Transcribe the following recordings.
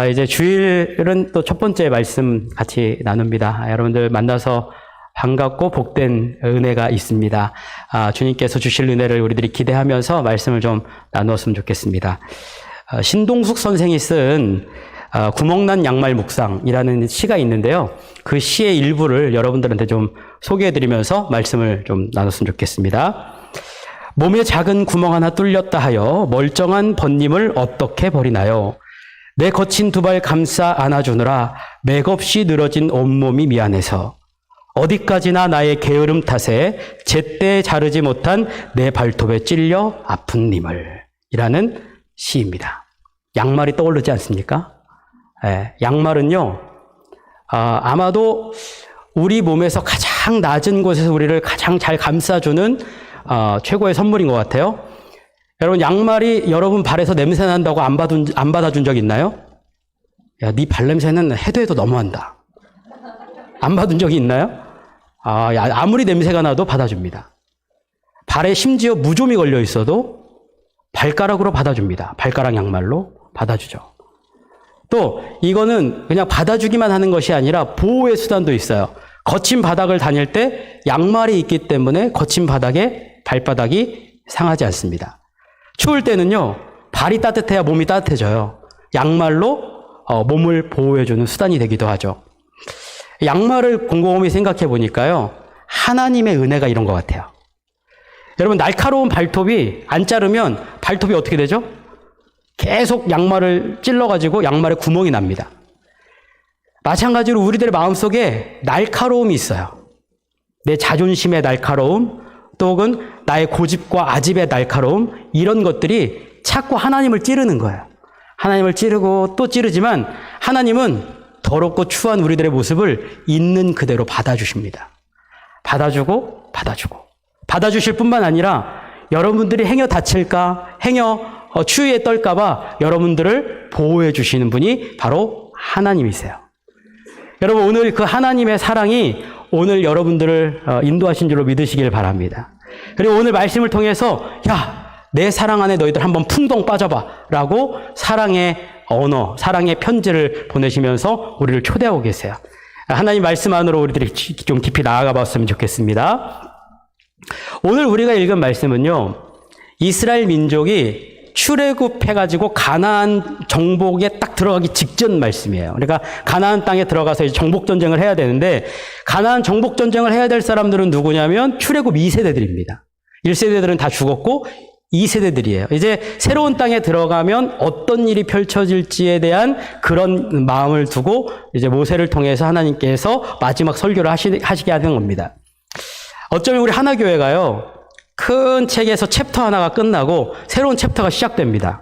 이제 주일은 또 첫 번째 말씀 같이 나눕니다. 여러분들 만나서 반갑고 복된 은혜가 있습니다. 주님께서 주실 은혜를 우리들이 기대하면서 말씀을 좀 나누었으면 좋겠습니다. 신동숙 선생이 쓴 구멍난 양말 묵상이라는 시가 있는데요. 그 시의 일부를 여러분들한테 좀 소개해드리면서 말씀을 좀 나눴으면 좋겠습니다. 몸에 작은 구멍 하나 뚫렸다 하여 멀쩡한 번님을 어떻게 버리나요? 내 거친 두 발 감싸 안아주느라 맥없이 늘어진 온몸이 미안해서 어디까지나 나의 게으름 탓에 제때 자르지 못한 내 발톱에 찔려 아픈 님을 이라는 시입니다. 양말이 떠오르지 않습니까? 양말은요, 아마도 우리 몸에서 가장 낮은 곳에서 우리를 가장 잘 감싸주는 최고의 선물인 것 같아요. 여러분, 양말이 여러분 발에서 냄새 난다고 안 받아준 적 있나요? 야, 네 발냄새는 해도 해도 너무한다. 안 받은 적이 있나요? 아무리 냄새가 나도 받아줍니다. 발에 심지어 무좀이 걸려 있어도 발가락으로 받아줍니다. 발가락 양말로 받아주죠. 또 이거는 그냥 받아주기만 하는 것이 아니라 보호의 수단도 있어요. 거친 바닥을 다닐 때 양말이 있기 때문에 거친 바닥에 발바닥이 상하지 않습니다. 추울 때는요, 발이 따뜻해야 몸이 따뜻해져요. 양말로 몸을 보호해주는 수단이 되기도 하죠. 양말을 곰곰이 생각해 보니까요, 하나님의 은혜가 이런 것 같아요. 여러분, 날카로운 발톱이 안 자르면 발톱이 어떻게 되죠? 계속 양말을 찔러가지고 양말에 구멍이 납니다. 마찬가지로 우리들의 마음속에 날카로움이 있어요. 내 자존심의 날카로움, 또 혹은 나의 고집과 아집의 날카로움, 이런 것들이 자꾸 하나님을 찌르는 거예요. 하나님을 찌르고 또 찌르지만 하나님은 더럽고 추한 우리들의 모습을 있는 그대로 받아주십니다. 받아주고 받아주실 뿐만 아니라 여러분들이 행여 다칠까, 행여 추위에 떨까봐 여러분들을 보호해 주시는 분이 바로 하나님이세요. 여러분, 오늘 그 하나님의 사랑이 오늘 여러분들을 인도하신 줄로 믿으시길 바랍니다. 그리고 오늘 말씀을 통해서 야, 내 사랑 안에 너희들 한번 풍덩 빠져봐 라고 사랑의 언어, 사랑의 편지를 보내시면서 우리를 초대하고 계세요. 하나님 말씀 안으로 우리들이 좀 깊이 나아가 봤으면 좋겠습니다. 오늘 우리가 읽은 말씀은요, 이스라엘 민족이 출애굽해가지고 가나안 정복에 딱 들어가기 직전 말씀이에요. 그러니까 가나안 땅에 들어가서 이제 정복 전쟁을 해야 되는데, 가나안 정복 전쟁을 해야 될 사람들은 누구냐면 출애굽 2세대들입니다. 1세대들은 다 죽었고 2세대들이에요. 이제 새로운 땅에 들어가면 어떤 일이 펼쳐질지에 대한 그런 마음을 두고 이제 모세를 통해서 하나님께서 마지막 설교를 하시게 하는 겁니다. 어쩌면 우리 하나교회가요, 큰 책에서 챕터 하나가 끝나고 새로운 챕터가 시작됩니다.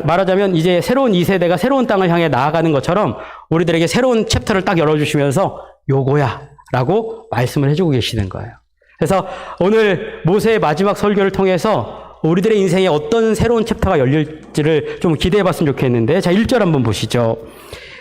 말하자면 이제 새로운 2세대가 새로운 땅을 향해 나아가는 것처럼 우리들에게 새로운 챕터를 딱 열어주시면서 요거야 라고 말씀을 해주고 계시는 거예요. 그래서 오늘 모세의 마지막 설교를 통해서 우리들의 인생에 어떤 새로운 챕터가 열릴지를 좀 기대해 봤으면 좋겠는데, 자, 1절 한번 보시죠.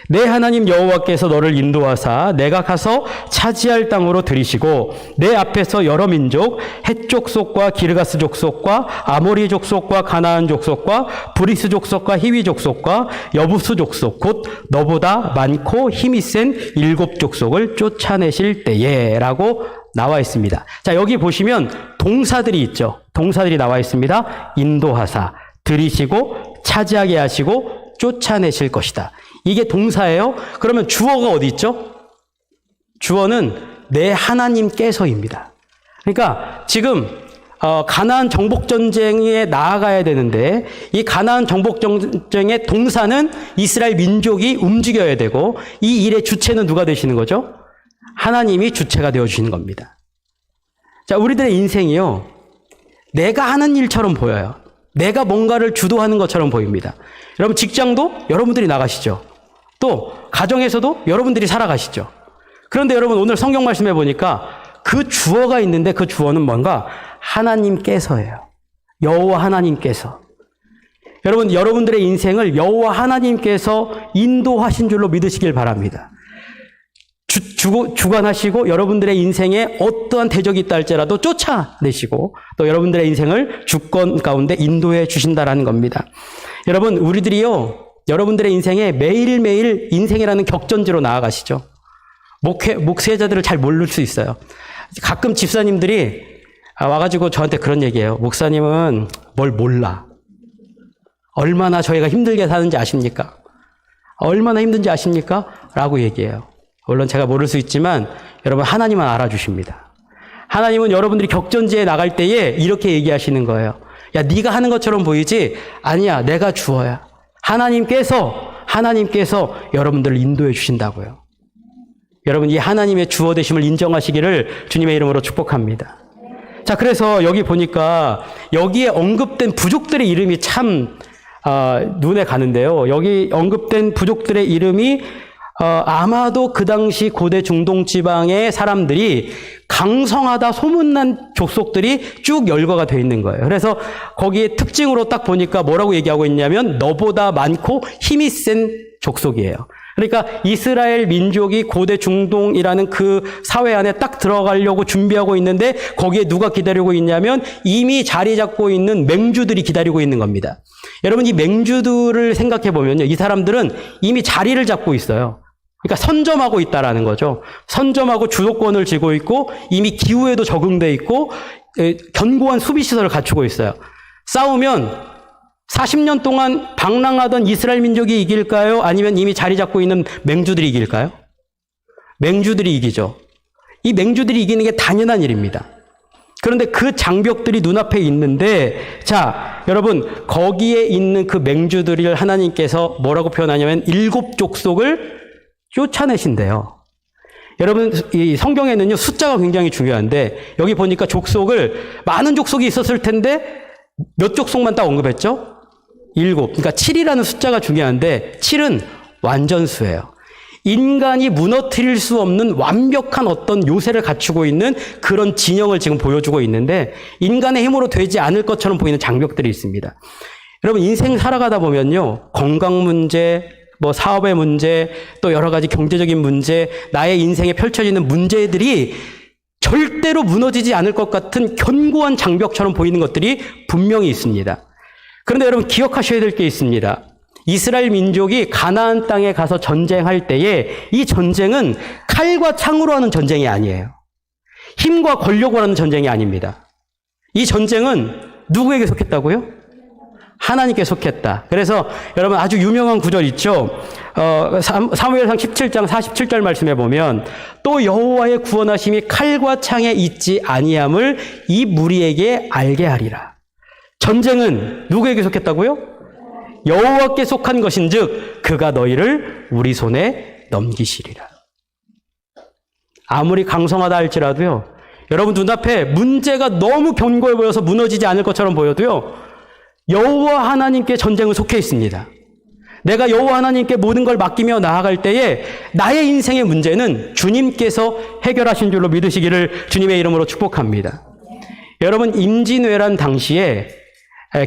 내 하나님 여호와께서 너를 인도하사 내가 가서 차지할 땅으로 들이시고 내 앞에서 여러 민족, 헷 족속과 기르가스 족속과 아모리 족속과 가나안 족속과 브리스 족속과 히위 족속과 여부스 족속, 곧 너보다 많고 힘이 센 7 족속을 쫓아내실 때에 라고 나와 있습니다. 자, 여기 보시면 동사들이 있죠. 동사들이 나와 있습니다. 인도하사, 들이시고, 차지하게 하시고, 쫓아내실 것이다. 이게 동사예요. 그러면 주어가 어디 있죠? 주어는 내 하나님께서입니다. 그러니까 지금 가나안 정복 전쟁에 나아가야 되는데, 이 가나안 정복 전쟁의 동사는 이스라엘 민족이 움직여야 되고, 이 일의 주체는 누가 되시는 거죠? 하나님이 주체가 되어주시는 겁니다. 자, 우리들의 인생이요, 내가 하는 일처럼 보여요. 내가 뭔가를 주도하는 것처럼 보입니다. 여러분, 직장도 여러분들이 나가시죠. 또 가정에서도 여러분들이 살아가시죠. 그런데 여러분, 오늘 성경 말씀해 보니까 그 주어가 있는데 그 주어는 뭔가 하나님께서예요. 여호와 하나님께서. 여러분, 여러분들의 인생을 여호와 하나님께서 인도하신 줄로 믿으시길 바랍니다. 주관하시고 여러분들의 인생에 어떠한 대적이 있다 할지라도 쫓아내시고 또 여러분들의 인생을 주권 가운데 인도해 주신다라는 겁니다. 여러분, 우리들이요, 여러분들의 인생에 매일매일 인생이라는 격전지로 나아가시죠. 목회자들을 잘 모를 수 있어요. 가끔 집사님들이 와가지고 저한테 그런 얘기해요. 목사님은 뭘 몰라. 얼마나 저희가 힘들게 사는지 아십니까? 얼마나 힘든지 아십니까? 라고 얘기해요. 물론 제가 모를 수 있지만 여러분 하나님은 알아주십니다. 하나님은 여러분들이 격전지에 나갈 때에 이렇게 얘기하시는 거예요. 야, 네가 하는 것처럼 보이지? 아니야, 내가 주어야. 하나님께서 여러분들을 인도해 주신다고요. 여러분, 이 하나님의 주어 되심을 인정하시기를 주님의 이름으로 축복합니다. 자, 그래서 여기 보니까 여기에 언급된 부족들의 이름이 참 눈에 가는데요. 여기 언급된 부족들의 이름이 아마도 그 당시 고대 중동 지방의 사람들이 강성하다 소문난 족속들이 쭉 열거가 되어 있는 거예요. 그래서 거기에 특징으로 딱 보니까 뭐라고 얘기하고 있냐면 너보다 많고 힘이 센 족속이에요. 그러니까 이스라엘 민족이 고대 중동이라는 그 사회 안에 딱 들어가려고 준비하고 있는데 거기에 누가 기다리고 있냐면 이미 자리 잡고 있는 맹주들이 기다리고 있는 겁니다. 여러분, 이 맹주들을 생각해 보면요, 이 사람들은 이미 자리를 잡고 있어요. 그러니까 선점하고 있다라는 거죠. 선점하고 주도권을 쥐고 있고 이미 기후에도 적응돼 있고 견고한 수비시설을 갖추고 있어요. 싸우면 40년 동안 방랑하던 이스라엘 민족이 이길까요? 아니면 이미 자리 잡고 있는 맹주들이 이길까요? 맹주들이 이기죠. 이 맹주들이 이기는 게 당연한 일입니다. 그런데 그 장벽들이 눈앞에 있는데, 자, 여러분, 거기에 있는 그 맹주들을 하나님께서 뭐라고 표현하냐면 7 족속을 쫓아내신대요. 여러분, 이 성경에는요, 숫자가 굉장히 중요한데, 여기 보니까 많은 족속이 있었을 텐데, 몇 족속만 딱 언급했죠? 7. 그러니까 7이라는 숫자가 중요한데, 7은 완전수예요. 인간이 무너뜨릴 수 없는 완벽한 어떤 요새를 갖추고 있는 그런 진영을 지금 보여주고 있는데, 인간의 힘으로 되지 않을 것처럼 보이는 장벽들이 있습니다. 여러분, 인생 살아가다 보면요, 건강 문제, 사업의 문제, 또 여러 가지 경제적인 문제, 나의 인생에 펼쳐지는 문제들이 절대로 무너지지 않을 것 같은 견고한 장벽처럼 보이는 것들이 분명히 있습니다. 그런데 여러분, 기억하셔야 될 게 있습니다. 이스라엘 민족이 가나안 땅에 가서 전쟁할 때에 이 전쟁은 칼과 창으로 하는 전쟁이 아니에요. 힘과 권력으로 하는 전쟁이 아닙니다. 이 전쟁은 누구에게 속했다고요? 하나님께 속했다. 그래서 여러분, 아주 유명한 구절 있죠. 사무엘상 17장 47절 말씀해 보면 또 여호와의 구원하심이 칼과 창에 있지 아니함을 이 무리에게 알게 하리라. 전쟁은 누구에게 속했다고요? 여호와께 속한 것인즉 그가 너희를 우리 손에 넘기시리라. 아무리 강성하다 할지라도요, 여러분 눈앞에 문제가 너무 견고해 보여서 무너지지 않을 것처럼 보여도요, 여호와 하나님께 전쟁은 속해 있습니다. 내가 여호와 하나님께 모든 걸 맡기며 나아갈 때에 나의 인생의 문제는 주님께서 해결하신 줄로 믿으시기를 주님의 이름으로 축복합니다. 여러분, 임진왜란 당시에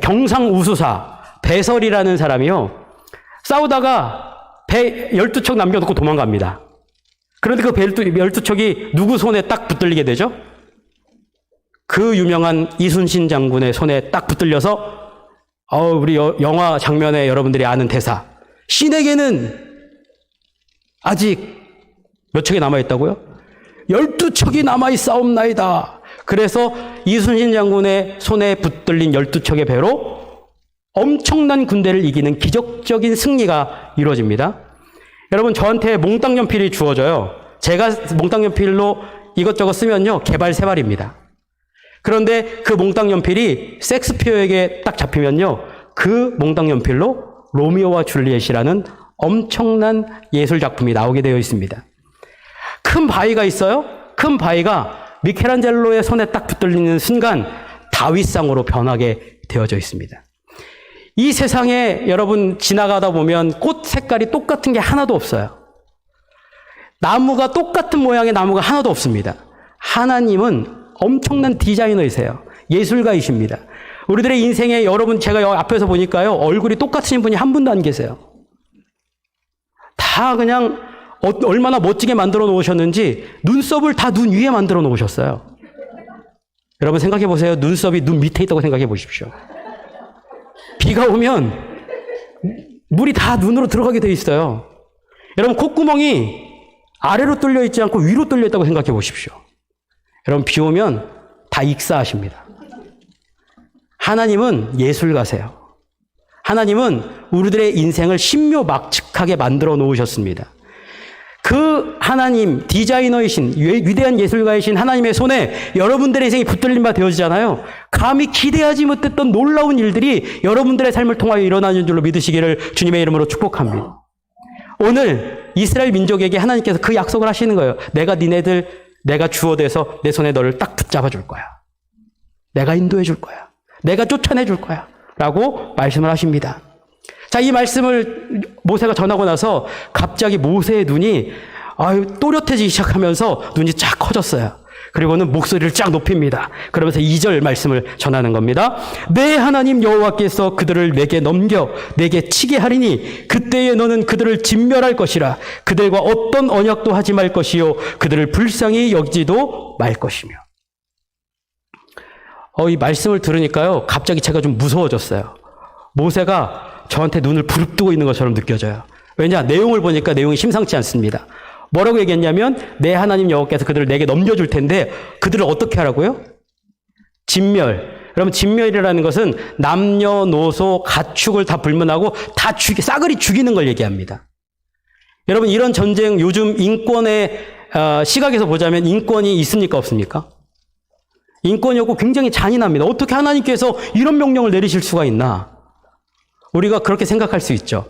경상우수사 배설이라는 사람이요, 싸우다가 배 12척 남겨놓고 도망갑니다. 그런데 그 배 12척이 누구 손에 딱 붙들리게 되죠? 그 유명한 이순신 장군의 손에 딱 붙들려서 우리 영화 장면에 여러분들이 아는 대사, 신에게는 아직 몇 척이 남아있다고요? 12척이 남아있사옵나이다. 그래서 이순신 장군의 손에 붙들린 12척의 배로 엄청난 군대를 이기는 기적적인 승리가 이루어집니다. 여러분, 저한테 몽땅 연필이 주어져요. 제가 몽땅 연필로 이것저것 쓰면요, 개발 세발입니다. 그런데 그 몽땅 연필이 섹스피어에게 딱 잡히면요, 그 몽땅 연필로 로미오와 줄리엣이라는 엄청난 예술 작품이 나오게 되어 있습니다. 큰 바위가 있어요. 큰 바위가 미켈란젤로의 손에 딱 붙들리는 순간 다윗상으로 변하게 되어져 있습니다. 이 세상에 여러분 지나가다 보면 꽃 색깔이 똑같은 게 하나도 없어요. 나무가 똑같은 모양의 나무가 하나도 없습니다. 하나님은 엄청난 디자이너이세요. 예술가이십니다. 우리들의 인생에 여러분, 제가 앞에서 보니까요, 얼굴이 똑같으신 분이 한 분도 안 계세요. 다 그냥 얼마나 멋지게 만들어 놓으셨는지 눈썹을 다 눈 위에 만들어 놓으셨어요. 여러분 생각해 보세요. 눈썹이 눈 밑에 있다고 생각해 보십시오. 비가 오면 물이 다 눈으로 들어가게 돼 있어요. 여러분, 콧구멍이 아래로 뚫려 있지 않고 위로 뚫려 있다고 생각해 보십시오. 여러분, 비 오면 다 익사하십니다. 하나님은 예술가세요. 하나님은 우리들의 인생을 신묘막측하게 만들어 놓으셨습니다. 그 하나님, 디자이너이신, 위대한 예술가이신 하나님의 손에 여러분들의 인생이 붙들린 바 되어지잖아요. 감히 기대하지 못했던 놀라운 일들이 여러분들의 삶을 통하여 일어나는 줄로 믿으시기를 주님의 이름으로 축복합니다. 오늘 이스라엘 민족에게 하나님께서 그 약속을 하시는 거예요. 내가 주어대서 내 손에 너를 딱 붙잡아 줄 거야. 내가 인도해 줄 거야. 내가 쫓아내 줄 거야. 라고 말씀을 하십니다. 자, 이 말씀을 모세가 전하고 나서 갑자기 모세의 눈이 또렷해지기 시작하면서 눈이 쫙 커졌어요. 그리고는 목소리를 쫙 높입니다. 그러면서 2절 말씀을 전하는 겁니다. 내 하나님 여호와께서 그들을 내게 넘겨 내게 치게 하리니 그때에 너는 그들을 진멸할 것이라. 그들과 어떤 언약도 하지 말 것이요 그들을 불쌍히 여기지도 말 것이며. 이 말씀을 들으니까요, 갑자기 제가 좀 무서워졌어요. 모세가 저한테 눈을 부릅뜨고 있는 것처럼 느껴져요. 왜냐? 내용을 보니까 내용이 심상치 않습니다. 뭐라고 얘기했냐면 내 하나님 여호와께서 그들을 내게 넘겨줄 텐데 그들을 어떻게 하라고요? 진멸. 여러분, 진멸이라는 것은 남녀노소 가축을 다 불문하고 다 싸그리 죽이는 걸 얘기합니다. 여러분, 이런 전쟁, 요즘 인권의 시각에서 보자면 인권이 있습니까, 없습니까? 인권이 없고 굉장히 잔인합니다. 어떻게 하나님께서 이런 명령을 내리실 수가 있나? 우리가 그렇게 생각할 수 있죠.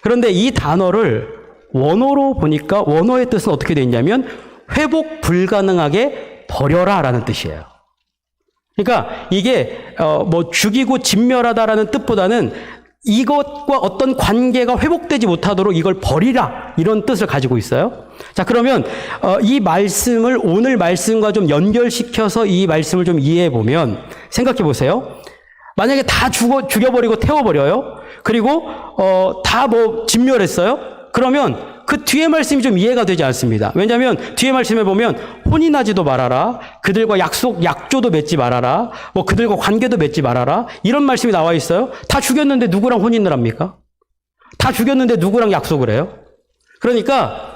그런데 이 단어를 원어로 보니까 원어의 뜻은 어떻게 되어 있냐면 회복 불가능하게 버려라라는 뜻이에요. 그러니까 이게 죽이고 진멸하다라는 뜻보다는 이것과 어떤 관계가 회복되지 못하도록 이걸 버리라, 이런 뜻을 가지고 있어요. 자, 그러면 이 말씀을 오늘 말씀과 좀 연결시켜서 이 말씀을 좀 이해해 보면 생각해 보세요. 만약에 다 죽여버리고 태워버려요. 그리고 다 진멸했어요. 그러면 그 뒤에 말씀이 좀 이해가 되지 않습니다. 왜냐하면 뒤에 말씀에 보면 혼인하지도 말아라, 그들과 약조도 맺지 말아라, 그들과 관계도 맺지 말아라, 이런 말씀이 나와 있어요. 다 죽였는데 누구랑 혼인을 합니까? 다 죽였는데 누구랑 약속을 해요? 그러니까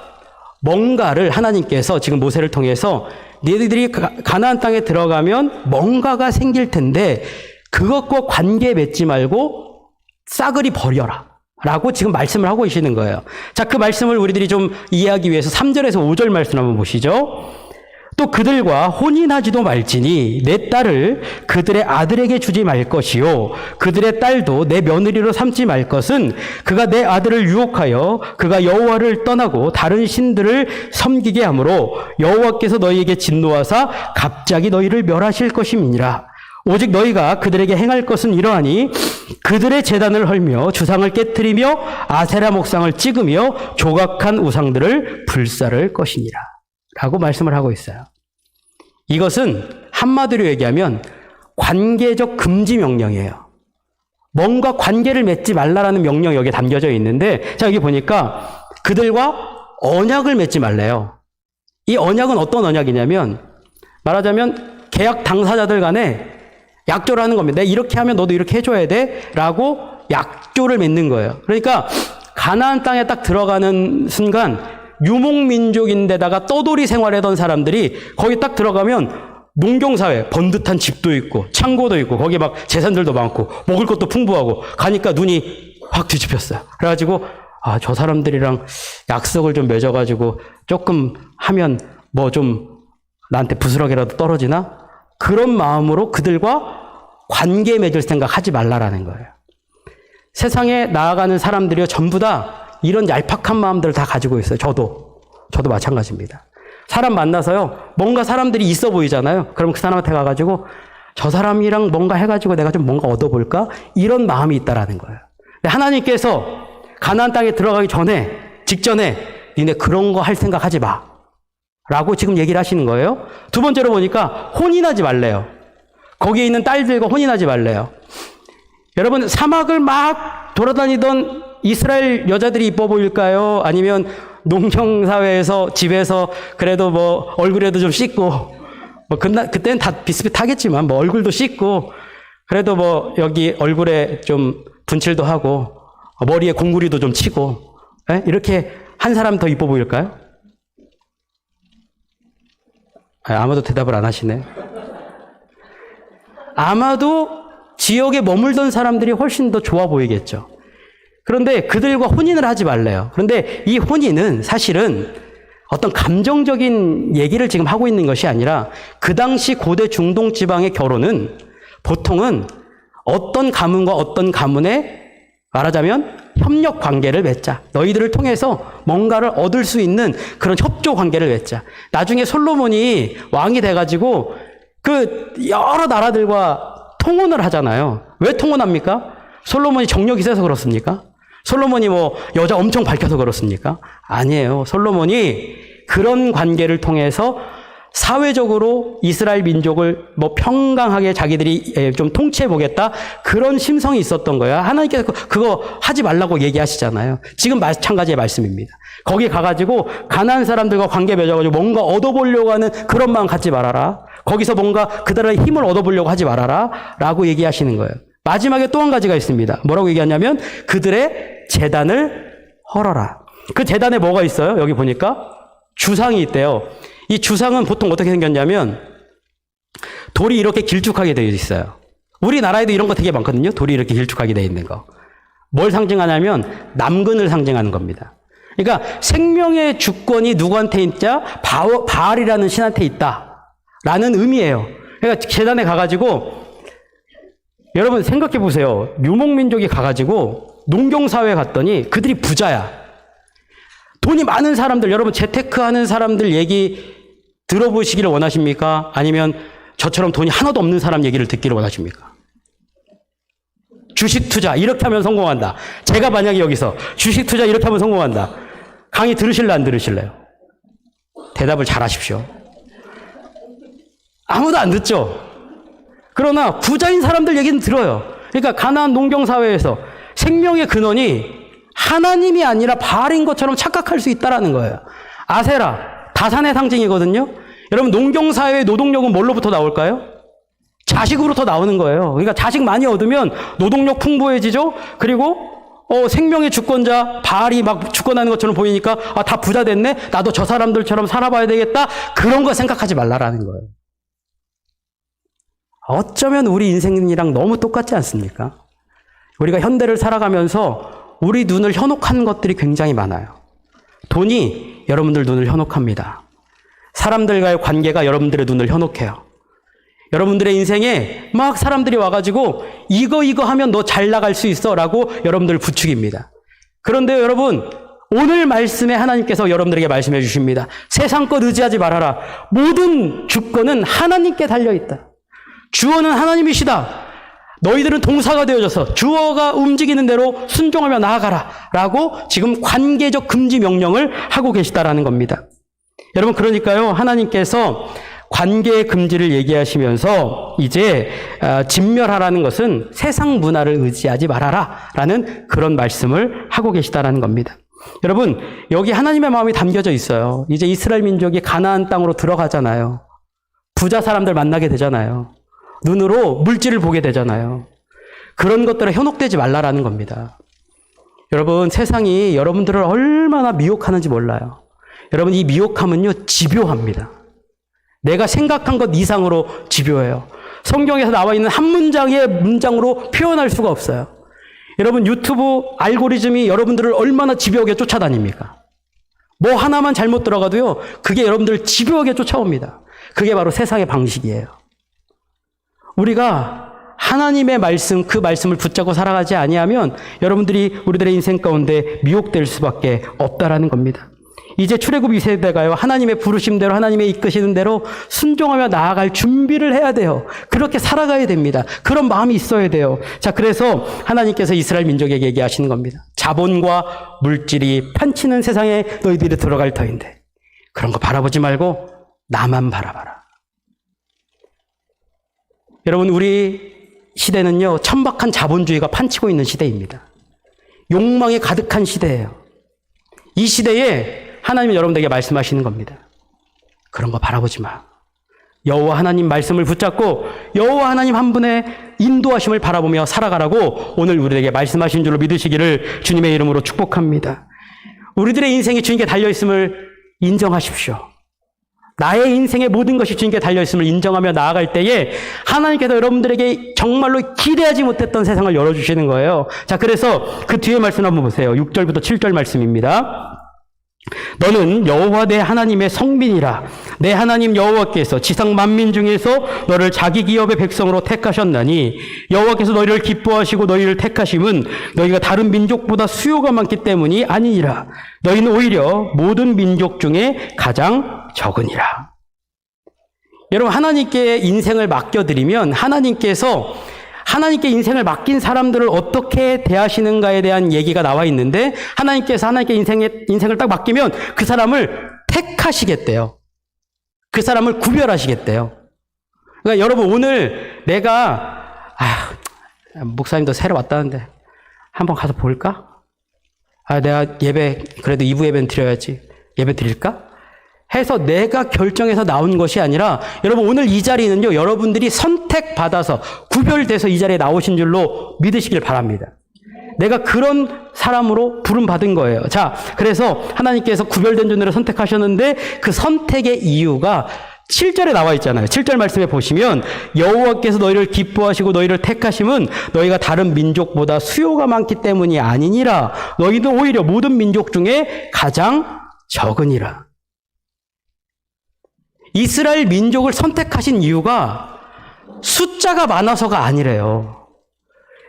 뭔가를 하나님께서 지금 모세를 통해서 너희들이 가나안 땅에 들어가면 뭔가가 생길 텐데 그것과 관계 맺지 말고 싸그리 버려라 라고 지금 말씀을 하고 계시는 거예요. 자, 그 말씀을 우리들이 좀 이해하기 위해서 3절에서 5절 말씀 한번 보시죠. 또 그들과 혼인하지도 말지니 내 딸을 그들의 아들에게 주지 말 것이요 그들의 딸도 내 며느리로 삼지 말 것은 그가 내 아들을 유혹하여 그가 여호와를 떠나고 다른 신들을 섬기게 하므로 여호와께서 너희에게 진노하사 갑자기 너희를 멸하실 것임이니라. 오직 너희가 그들에게 행할 것은 이러하니 그들의 제단을 헐며 주상을 깨트리며 아세라 목상을 찍으며 조각한 우상들을 불사를 것이니라 라고 말씀을 하고 있어요. 이것은 한마디로 얘기하면 관계적 금지 명령이에요. 뭔가 관계를 맺지 말라라는 명령이 여기에 담겨져 있는데, 자, 여기 보니까 그들과 언약을 맺지 말래요. 이 언약은 어떤 언약이냐면 말하자면 계약 당사자들 간에 약조를 하는 겁니다. 내가 이렇게 하면 너도 이렇게 해줘야 돼 라고 약조를 맺는 거예요. 그러니까 가나안 땅에 딱 들어가는 순간 유목민족인데다가 떠돌이 생활하던 사람들이 거기 딱 들어가면 농경사회, 번듯한 집도 있고 창고도 있고 거기 막 재산들도 많고 먹을 것도 풍부하고 가니까 눈이 확 뒤집혔어요. 그래가지고 저 사람들이랑 약속을 좀 맺어가지고 조금 하면 좀 나한테 부스러기라도 떨어지나? 그런 마음으로 그들과 관계 맺을 생각 하지 말라라는 거예요. 세상에 나아가는 사람들이 전부 다 이런 얄팍한 마음들을 다 가지고 있어요. 저도 마찬가지입니다. 사람 만나서요, 뭔가 사람들이 있어 보이잖아요. 그럼 그 사람한테 가가지고 저 사람이랑 뭔가 해가지고 내가 좀 뭔가 얻어볼까? 이런 마음이 있다라는 거예요. 근데 하나님께서 가나안 땅에 들어가기 직전에 니네 그런 거 할 생각 하지 마 라고 지금 얘기를 하시는 거예요. 두 번째로 보니까 혼인하지 말래요. 거기에 있는 딸들과 혼인하지 말래요. 여러분, 사막을 막 돌아다니던 이스라엘 여자들이 이뻐 보일까요? 아니면 농경사회에서 집에서 그래도 얼굴에도 좀 씻고 그때는 다 비슷비슷하겠지만 얼굴도 씻고 그래도 여기 얼굴에 좀 분칠도 하고 머리에 공구리도 좀 치고, 예? 이렇게 한 사람 더 이뻐 보일까요? 아마도 대답을 안 하시네. 아마도 지역에 머물던 사람들이 훨씬 더 좋아 보이겠죠. 그런데 그들과 혼인을 하지 말래요. 그런데 이 혼인은 사실은 어떤 감정적인 얘기를 지금 하고 있는 것이 아니라 그 당시 고대 중동 지방의 결혼은 보통은 어떤 가문과 어떤 가문에 말하자면 협력 관계를 맺자. 너희들을 통해서 뭔가를 얻을 수 있는 그런 협조 관계를 맺자. 나중에 솔로몬이 왕이 돼가지고 그 여러 나라들과 통혼을 하잖아요. 왜 통혼합니까? 솔로몬이 정력이 세서 그렇습니까? 솔로몬이 뭐 여자 엄청 밝혀서 그렇습니까? 아니에요. 솔로몬이 그런 관계를 통해서 사회적으로 이스라엘 민족을 뭐 평강하게 자기들이 좀 통치해 보겠다, 그런 심성이 있었던 거예요. 하나님께서 그거 하지 말라고 얘기하시잖아요. 지금 마찬가지의 말씀입니다. 거기 가가지고 가난한 사람들과 관계 맺어가지고 뭔가 얻어보려고 하는 그런 마음 갖지 말아라. 거기서 뭔가 그들의 힘을 얻어보려고 하지 말아라 라고 얘기하시는 거예요. 마지막에 또 한 가지가 있습니다. 뭐라고 얘기하냐면 그들의 제단을 헐어라. 그 제단에 뭐가 있어요? 여기 보니까 주상이 있대요. 이 주상은 보통 어떻게 생겼냐면 돌이 이렇게 길쭉하게 되어 있어요. 우리나라에도 이런 거 되게 많거든요. 돌이 이렇게 길쭉하게 되어 있는 거. 뭘 상징하냐면 남근을 상징하는 겁니다. 그러니까 생명의 주권이 누구한테 있자? 바알이라는 신한테 있다라는 의미예요. 그러니까 제단에 가가지고 여러분 생각해 보세요. 유목민족이 가가지고 농경사회에 갔더니 그들이 부자야. 돈이 많은 사람들, 여러분 재테크하는 사람들 얘기 들어보시기를 원하십니까? 아니면 저처럼 돈이 하나도 없는 사람 얘기를 듣기를 원하십니까? 주식 투자 이렇게 하면 성공한다. 제가 만약에 여기서 주식 투자 이렇게 하면 성공한다. 강의 들으실래 안 들으실래요? 대답을 잘 하십시오. 아무도 안 듣죠? 그러나 부자인 사람들 얘기는 들어요. 그러니까 가나안 농경사회에서 생명의 근원이 하나님이 아니라 바알인 것처럼 착각할 수 있다라는 거예요. 아세라, 다산의 상징이거든요. 여러분 농경사회의 노동력은 뭘로부터 나올까요? 자식으로부터 나오는 거예요. 그러니까 자식 많이 얻으면 노동력 풍부해지죠. 그리고 생명의 주권자 바알이 막 주권하는 것처럼 보이니까 다 부자 됐네. 나도 저 사람들처럼 살아봐야 되겠다. 그런 거 생각하지 말라라는 거예요. 어쩌면 우리 인생이랑 너무 똑같지 않습니까? 우리가 현대를 살아가면서 우리 눈을 현혹한 것들이 굉장히 많아요. 돈이 여러분들 눈을 현혹합니다. 사람들과의 관계가 여러분들의 눈을 현혹해요. 여러분들의 인생에 막 사람들이 와가지고 이거 하면 너 잘 나갈 수 있어 라고 여러분들을 부추깁니다. 그런데 여러분, 오늘 말씀에 하나님께서 여러분들에게 말씀해 주십니다. 세상 것 의지하지 말아라. 모든 주권은 하나님께 달려있다. 주어는 하나님이시다. 너희들은 동사가 되어져서 주어가 움직이는 대로 순종하며 나아가라 라고 지금 관계적 금지 명령을 하고 계시다라는 겁니다. 여러분, 그러니까요, 하나님께서 관계의 금지를 얘기하시면서 이제 진멸하라는 것은 세상 문화를 의지하지 말아라 라는 그런 말씀을 하고 계시다라는 겁니다. 여러분, 여기 하나님의 마음이 담겨져 있어요. 이제 이스라엘 민족이 가나안 땅으로 들어가잖아요. 부자 사람들 만나게 되잖아요. 눈으로 물질을 보게 되잖아요. 그런 것들에 현혹되지 말라라는 겁니다. 여러분, 세상이 여러분들을 얼마나 미혹하는지 몰라요. 여러분, 이 미혹함은요, 집요합니다. 내가 생각한 것 이상으로 집요해요. 성경에서 나와 있는 한 문장의 문장으로 표현할 수가 없어요. 여러분, 유튜브 알고리즘이 여러분들을 얼마나 집요하게 쫓아다닙니까? 뭐 하나만 잘못 들어가도요, 그게 여러분들을 집요하게 쫓아옵니다. 그게 바로 세상의 방식이에요. 우리가 하나님의 말씀, 그 말씀을 붙잡고 살아가지 아니하면 여러분들이 우리들의 인생 가운데 미혹될 수밖에 없다라는 겁니다. 이제 출애굽 2세대가요, 하나님의 부르심대로, 하나님의 이끄시는 대로 순종하며 나아갈 준비를 해야 돼요. 그렇게 살아가야 됩니다. 그런 마음이 있어야 돼요. 자, 그래서 하나님께서 이스라엘 민족에게 얘기하시는 겁니다. 자본과 물질이 판치는 세상에 너희들이 들어갈 터인데 그런 거 바라보지 말고 나만 바라봐라. 여러분, 우리 시대는요, 천박한 자본주의가 판치고 있는 시대입니다. 욕망이 가득한 시대예요. 이 시대에 하나님은 여러분들에게 말씀하시는 겁니다. 그런 거 바라보지 마. 여호와 하나님 말씀을 붙잡고 여호와 하나님 한 분의 인도하심을 바라보며 살아가라고 오늘 우리에게 말씀하신 줄로 믿으시기를 주님의 이름으로 축복합니다. 우리들의 인생이 주님께 달려있음을 인정하십시오. 나의 인생의 모든 것이 주님께 달려있음을 인정하며 나아갈 때에 하나님께서 여러분들에게 정말로 기대하지 못했던 세상을 열어주시는 거예요. 자, 그래서 그 뒤에 말씀 한번 보세요. 6절부터 7절 말씀입니다. 너는 여호와 내 하나님의 성민이라. 내 하나님 여호와께서 지상 만민 중에서 너를 자기 기업의 백성으로 택하셨나니 여호와께서 너희를 기뻐하시고 너희를 택하심은 너희가 다른 민족보다 수요가 많기 때문이 아니니라. 너희는 오히려 모든 민족 중에 가장 적으니라. 여러분, 하나님께 인생을 맡겨드리면 하나님께 인생을 맡긴 사람들을 어떻게 대하시는가에 대한 얘기가 나와 있는데, 하나님께서 하나님께 인생을 딱 맡기면 그 사람을 택하시겠대요. 그 사람을 구별하시겠대요. 그러니까 여러분, 오늘 내가 목사님도 새로 왔다는데 한번 가서 볼까? 내가 예배 그래도 2부 예배는 드려야지. 예배 드릴까? 해서 내가 결정해서 나온 것이 아니라, 여러분 오늘 이 자리는요, 여러분들이 선택받아서 구별돼서 이 자리에 나오신 줄로 믿으시길 바랍니다. 내가 그런 사람으로 부름받은 거예요. 자, 그래서 하나님께서 구별된 존재를 선택하셨는데 그 선택의 이유가 7절에 나와 있잖아요. 7절 말씀에 보시면 여호와께서 너희를 기뻐하시고 너희를 택하심은 너희가 다른 민족보다 수요가 많기 때문이 아니니라. 너희는 오히려 모든 민족 중에 가장 적으니라. 이스라엘 민족을 선택하신 이유가 숫자가 많아서가 아니래요.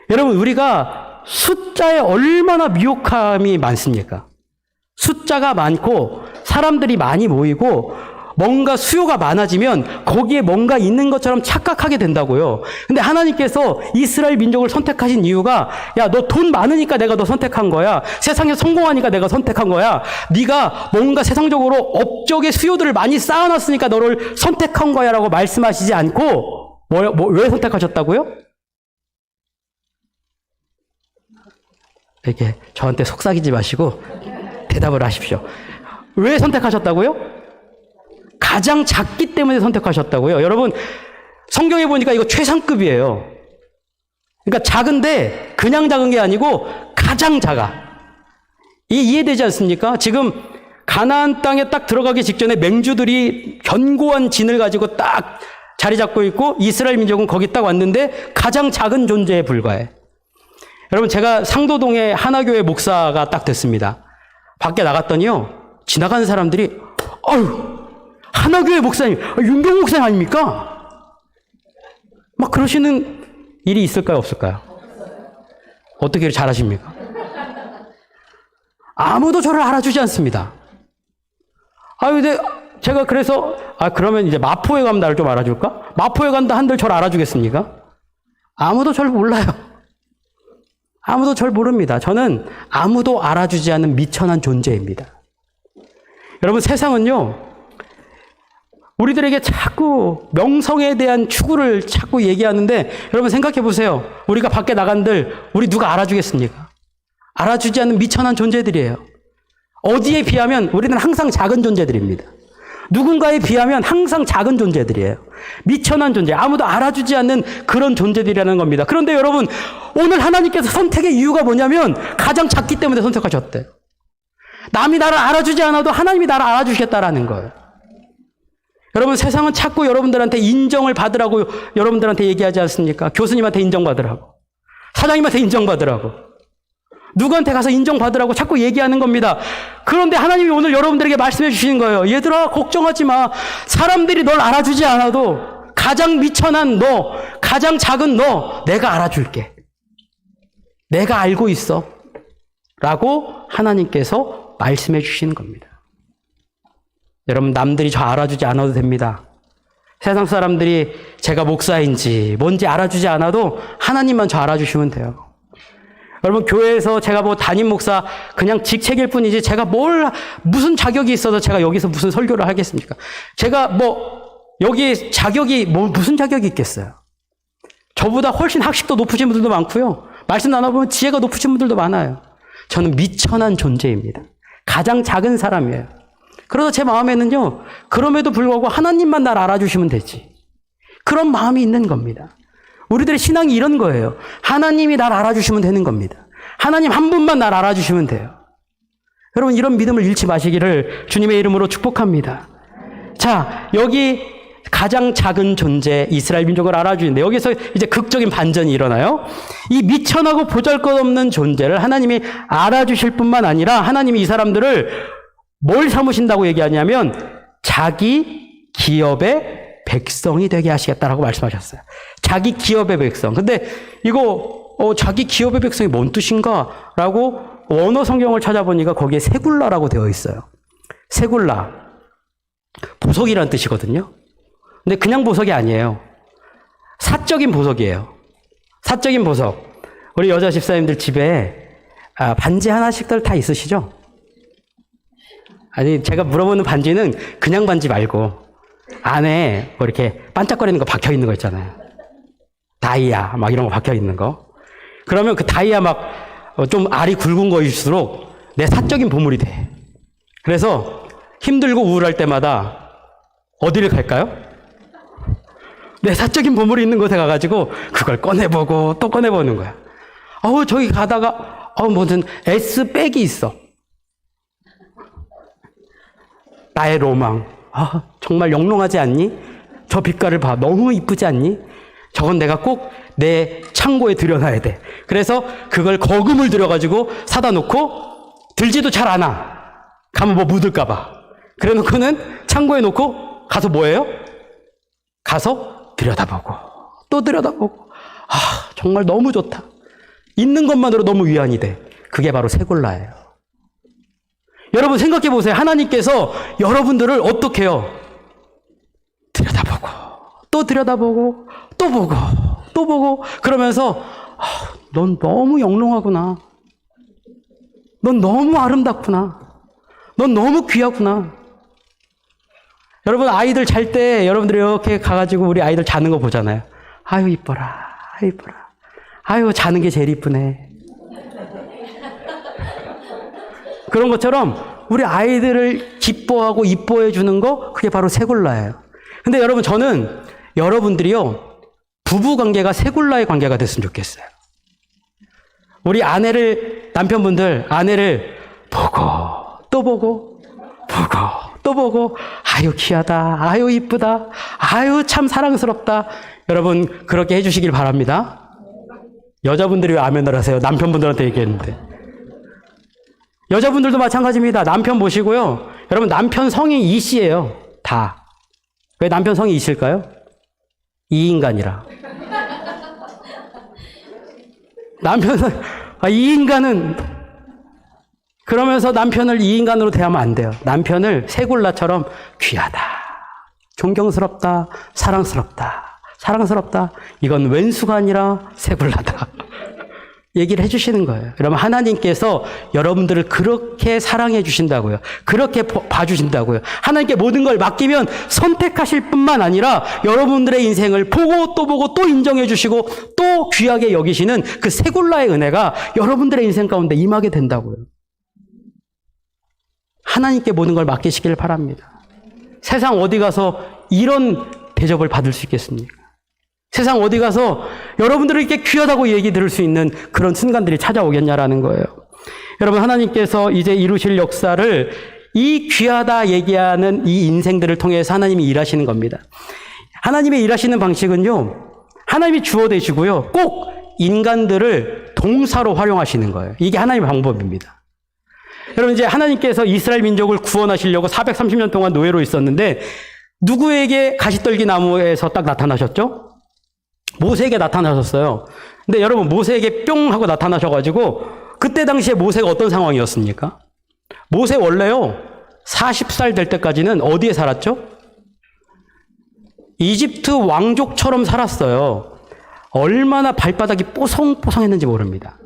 여러분, 우리가 숫자에 얼마나 미혹함이 많습니까? 숫자가 많고 사람들이 많이 모이고 뭔가 수요가 많아지면 거기에 뭔가 있는 것처럼 착각하게 된다고요. 근데 하나님께서 이스라엘 민족을 선택하신 이유가, 야, 너 돈 많으니까 내가 너 선택한 거야. 세상에 성공하니까 내가 선택한 거야. 네가 뭔가 세상적으로 업적의 수요들을 많이 쌓아놨으니까 너를 선택한 거야 라고 말씀하시지 않고 왜 선택하셨다고요? 이렇게 저한테 속삭이지 마시고 대답을 하십시오. 왜 선택하셨다고요? 가장 작기 때문에 선택하셨다고요. 여러분, 성경에 보니까 이거 최상급이에요. 그러니까 작은데 그냥 작은 게 아니고 가장 작아. 이해되지 않습니까? 지금 가나안 땅에 딱 들어가기 직전에 맹주들이 견고한 진을 가지고 딱 자리 잡고 있고 이스라엘 민족은 거기 딱 왔는데 가장 작은 존재에 불과해. 여러분, 제가 상도동에 하나교회 목사가 딱 됐습니다. 밖에 나갔더니요, 지나가는 사람들이 하나교회 목사님, 윤경 목사님 아닙니까? 막 그러시는 일이 있을까요, 없을까요? 어떻게 잘하십니까? 아무도 저를 알아주지 않습니다. 근데 제가 그래서, 그러면 이제 마포에 가면 나를 좀 알아줄까? 마포에 간다 한들 저를 알아주겠습니까? 아무도 저를 몰라요. 아무도 저를 모릅니다. 저는 아무도 알아주지 않는 미천한 존재입니다. 여러분, 세상은요, 우리들에게 자꾸 명성에 대한 추구를 자꾸 얘기하는데, 여러분 생각해 보세요. 우리가 밖에 나간들 우리 누가 알아주겠습니까? 알아주지 않는 미천한 존재들이에요. 어디에 비하면 우리는 항상 작은 존재들입니다. 누군가에 비하면 항상 작은 존재들이에요. 미천한 존재, 아무도 알아주지 않는 그런 존재들이라는 겁니다. 그런데 여러분, 오늘 하나님께서 선택의 이유가 뭐냐면 가장 작기 때문에 선택하셨대요. 남이 나를 알아주지 않아도 하나님이 나를 알아주시겠다라는 거예요. 여러분, 세상은 자꾸 여러분들한테 인정을 받으라고 여러분들한테 얘기하지 않습니까? 교수님한테 인정받으라고, 사장님한테 인정받으라고, 누구한테 가서 인정받으라고 자꾸 얘기하는 겁니다. 그런데 하나님이 오늘 여러분들에게 말씀해 주시는 거예요. 얘들아, 걱정하지 마. 사람들이 널 알아주지 않아도 가장 미천한 너, 가장 작은 너, 내가 알아줄게. 내가 알고 있어. 라고 하나님께서 말씀해 주시는 겁니다. 여러분, 남들이 저 알아주지 않아도 됩니다. 세상 사람들이 제가 목사인지 뭔지 알아주지 않아도 하나님만 저 알아주시면 돼요. 여러분, 교회에서 제가 뭐 담임 목사 그냥 직책일 뿐이지 제가 무슨 자격이 있어서 제가 여기서 무슨 설교를 하겠습니까? 제가 여기 자격이 무슨 자격이 있겠어요? 저보다 훨씬 학식도 높으신 분들도 많고요. 말씀 나눠보면 지혜가 높으신 분들도 많아요. 저는 미천한 존재입니다. 가장 작은 사람이에요. 그래서 제 마음에는요, 그럼에도 불구하고 하나님만 날 알아주시면 되지. 그런 마음이 있는 겁니다. 우리들의 신앙이 이런 거예요. 하나님이 날 알아주시면 되는 겁니다. 하나님 한 분만 날 알아주시면 돼요. 여러분, 이런 믿음을 잃지 마시기를 주님의 이름으로 축복합니다. 자, 여기 가장 작은 존재 이스라엘 민족을 알아주는데 여기서 이제 극적인 반전이 일어나요. 이 미천하고 보잘것없는 존재를 하나님이 알아주실 뿐만 아니라 하나님이 이 사람들을 뭘 삼으신다고 얘기하냐면 자기 기업의 백성이 되게 하시겠다라고 말씀하셨어요. 자기 기업의 백성. 근데 이거 자기 기업의 백성이 뭔 뜻인가? 라고 원어 성경을 찾아보니까 거기에 세굴라라고 되어 있어요. 세굴라. 보석이라는 뜻이거든요. 근데 그냥 보석이 아니에요. 사적인 보석이에요. 사적인 보석. 우리 여자 집사님들 집에 반지 하나씩들 다 있으시죠? 아니, 제가 물어보는 반지는 그냥 반지 말고 안에 뭐 이렇게 반짝거리는 거 박혀 있는 거 있잖아요. 다이아 막 이런 거 박혀 있는 거. 그러면 그 다이아 막 좀 알이 굵은 거일수록 내 사적인 보물이 돼. 그래서 힘들고 우울할 때마다 어디를 갈까요? 내 사적인 보물이 있는 곳에 가가지고 그걸 꺼내보고 또 꺼내보는 거야. 저기 가다가 무슨 S백이 있어. 나의 로망. 정말 영롱하지 않니? 저 빛깔을 봐. 너무 이쁘지 않니? 저건 내가 꼭 내 창고에 들여놔야 돼. 그래서 그걸 거금을 들여가지고 사다 놓고 들지도 잘 않아. 가면 뭐 묻을까봐. 그래 놓고는 창고에 놓고 가서 뭐예요? 가서 들여다보고 또 들여다보고. 정말 너무 좋다. 있는 것만으로 너무 위안이 돼. 그게 바로 세골라예요. 여러분 생각해 보세요. 하나님께서 여러분들을 어떻게 해요? 들여다보고 또 들여다보고 또 보고 또 보고 그러면서 넌 너무 영롱하구나. 넌 너무 아름답구나. 넌 너무 귀하구나. 여러분 아이들 잘 때 여러분들이 이렇게 가가지고 우리 아이들 자는 거 보잖아요. 아유 이뻐라. 아유 이뻐라. 아유 자는 게 제일 이쁘네. 그런 것처럼 우리 아이들을 기뻐하고 이뻐해 주는 거 그게 바로 세골라예요. 근데 여러분 저는 여러분들이요 부부 관계가 세골라의 관계가 됐으면 좋겠어요. 우리 남편분들 아내를 보고 또 보고 보고 또 보고 아유 귀하다. 아유 이쁘다. 아유 참 사랑스럽다. 여러분 그렇게 해주시길 바랍니다. 여자분들이 왜 아멘을 하세요? 남편분들한테 얘기했는데. 여자분들도 마찬가지입니다. 남편 보시고요. 여러분 남편 성이 이씨예요. 다. 왜 남편 성이 이실까요? 이 인간이라. 남편은 이 인간은 그러면서 남편을 이 인간으로 대하면 안 돼요. 남편을 세골라처럼 귀하다. 존경스럽다. 사랑스럽다. 이건 왼수가 아니라 세골라다. 얘기를 해주시는 거예요. 여러분 하나님께서 여러분들을 그렇게 사랑해 주신다고요. 그렇게 봐주신다고요. 하나님께 모든 걸 맡기면 선택하실 뿐만 아니라 여러분들의 인생을 보고 또 인정해 주시고 또 귀하게 여기시는 그 세골라의 은혜가 여러분들의 인생 가운데 임하게 된다고요. 하나님께 모든 걸 맡기시길 바랍니다. 세상 어디 가서 이런 대접을 받을 수 있겠습니까? 세상 어디 가서 여러분들을 이렇게 귀하다고 얘기 들을 수 있는 그런 순간들이 찾아오겠냐라는 거예요. 여러분 하나님께서 이제 이루실 역사를 이 귀하다 얘기하는 이 인생들을 통해서 하나님이 일하시는 겁니다. 하나님의 일하시는 방식은요. 하나님이 주어 되시고요. 꼭 인간들을 동사로 활용하시는 거예요. 이게 하나님의 방법입니다. 여러분 이제 하나님께서 이스라엘 민족을 구원하시려고 430년 동안 노예로 있었는데 누구에게 가시떨기 나무에서 딱 나타나셨죠? 모세에게 나타나셨어요. 근데 여러분 모세에게 뿅 하고 나타나셔가지고 그때 당시에 모세가 어떤 상황이었습니까? 모세 원래요 40살 될 때까지는 어디에 살았죠? 이집트 왕족처럼 살았어요. 얼마나 발바닥이 뽀송뽀송했는지 모릅니다.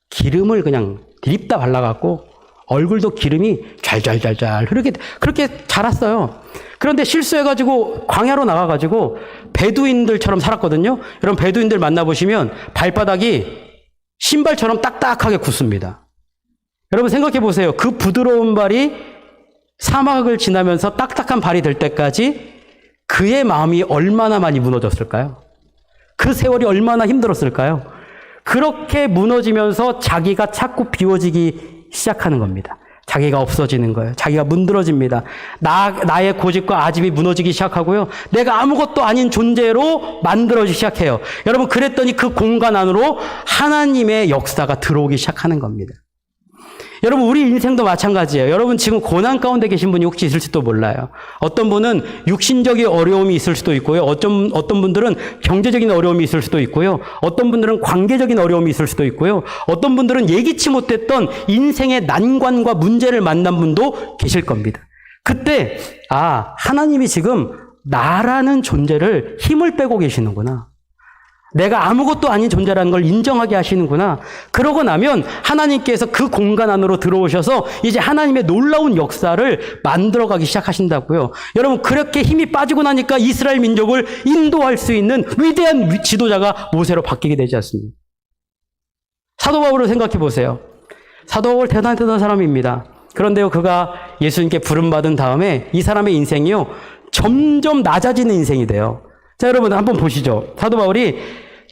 기름을 그냥 드립다 발라갖고 얼굴도 기름이 잘 흐르게 그렇게 자랐어요. 그런데 실수해가지고 광야로 나가가지고 베두인들처럼 살았거든요. 여러분 베두인들 만나보시면 발바닥이 신발처럼 딱딱하게 굳습니다. 여러분 생각해 보세요. 그 부드러운 발이 사막을 지나면서 딱딱한 발이 될 때까지 그의 마음이 얼마나 많이 무너졌을까요? 그 세월이 얼마나 힘들었을까요? 그렇게 무너지면서 자기가 자꾸 비워지기 시작하는 겁니다. 자기가 없어지는 거예요. 자기가 문드러집니다. 나의 고집과 아집이 무너지기 시작하고요. 내가 아무것도 아닌 존재로 만들어지기 시작해요. 여러분, 그랬더니 그 공간 안으로 하나님의 역사가 들어오기 시작하는 겁니다. 여러분, 우리 인생도 마찬가지예요. 여러분, 지금 고난 가운데 계신 분이 혹시 있을지도 몰라요. 어떤 분은 육신적인 어려움이 있을 수도 있고요. 어떤 분들은 경제적인 어려움이 있을 수도 있고요. 어떤 분들은 관계적인 어려움이 있을 수도 있고요. 어떤 분들은 예기치 못했던 인생의 난관과 문제를 만난 분도 계실 겁니다. 그때, 하나님이 지금 나라는 존재를 힘을 빼고 계시는구나. 내가 아무것도 아닌 존재라는 걸 인정하게 하시는구나. 그러고 나면 하나님께서 그 공간 안으로 들어오셔서 이제 하나님의 놀라운 역사를 만들어가기 시작하신다고요. 여러분, 그렇게 힘이 빠지고 나니까 이스라엘 민족을 인도할 수 있는 위대한 지도자가 모세로 바뀌게 되지 않습니까? 사도 바울을 생각해 보세요. 사도 바울 대단한 사람입니다. 그런데요, 그가 예수님께 부름받은 다음에 이 사람의 인생이요, 점점 낮아지는 인생이 돼요. 자, 여러분 한번 보시죠. 사도 바울이